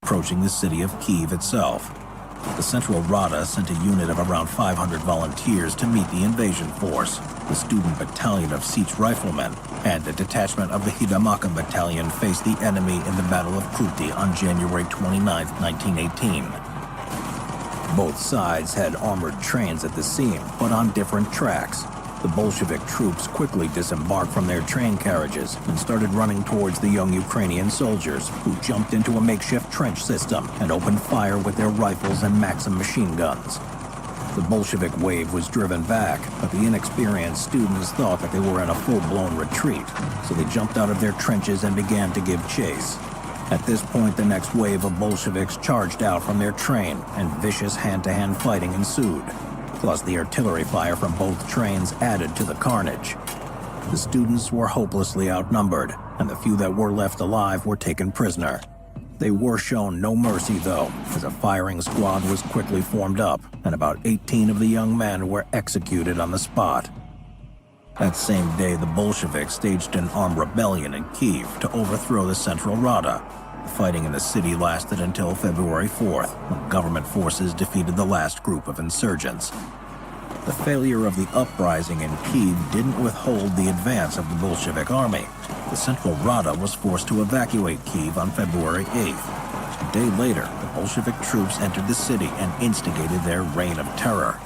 approaching the city of Kyiv itself. The Central Rada sent a unit of around 500 volunteers to meet the invasion force, the student battalion of Sich riflemen, and a detachment of the Hidamaka battalion faced the enemy in the Battle of Kruti on January 29, 1918. Both sides had armored trains at the seam, but on different tracks. The Bolshevik troops quickly disembarked from their train carriages and started running towards the young Ukrainian soldiers, who jumped into a makeshift trench system and opened fire with their rifles and Maxim machine guns. The Bolshevik wave was driven back, but the inexperienced students thought that they were in a full-blown retreat, so they jumped out of their trenches and began to give chase. At this point, the next wave of Bolsheviks charged out from their train, and vicious hand-to-hand fighting ensued. Plus, the artillery fire from both trains added to the carnage. The students were hopelessly outnumbered, and the few that were left alive were taken prisoner. They were shown no mercy, though, as a firing squad was quickly formed up, and about 18 of the young men were executed on the spot. That same day, the Bolsheviks staged an armed rebellion in Kyiv to overthrow the Central Rada. The fighting in the city lasted until February 4th, when government forces defeated the last group of insurgents. The failure of the uprising in Kyiv didn't withhold the advance of the Bolshevik army. The Central Rada was forced to evacuate Kyiv on February 8th. A day later, the Bolshevik troops entered the city and instigated their reign of terror.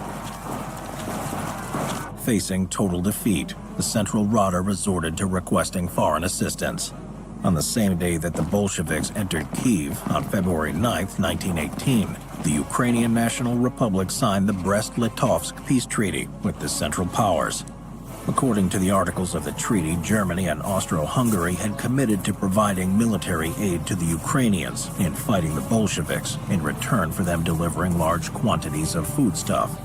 Facing total defeat, the Central Rada resorted to requesting foreign assistance. On the same day that the Bolsheviks entered Kyiv, on February 9, 1918, the Ukrainian National Republic signed the Brest-Litovsk Peace Treaty with the Central Powers. According to the articles of the treaty, Germany and Austro-Hungary had committed to providing military aid to the Ukrainians in fighting the Bolsheviks in return for them delivering large quantities of foodstuff.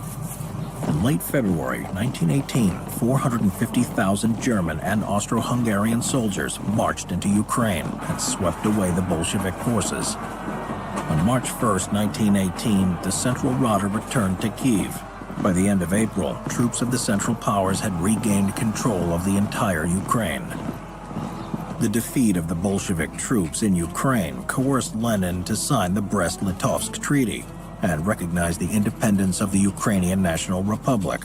In late February 1918, 450,000 German and Austro-Hungarian soldiers marched into Ukraine and swept away the Bolshevik forces. On March 1, 1918, the Central Rada returned to Kyiv. By the end of April, troops of the Central Powers had regained control of the entire Ukraine. The defeat of the Bolshevik troops in Ukraine coerced Lenin to sign the Brest-Litovsk Treaty and recognized the independence of the Ukrainian National Republic,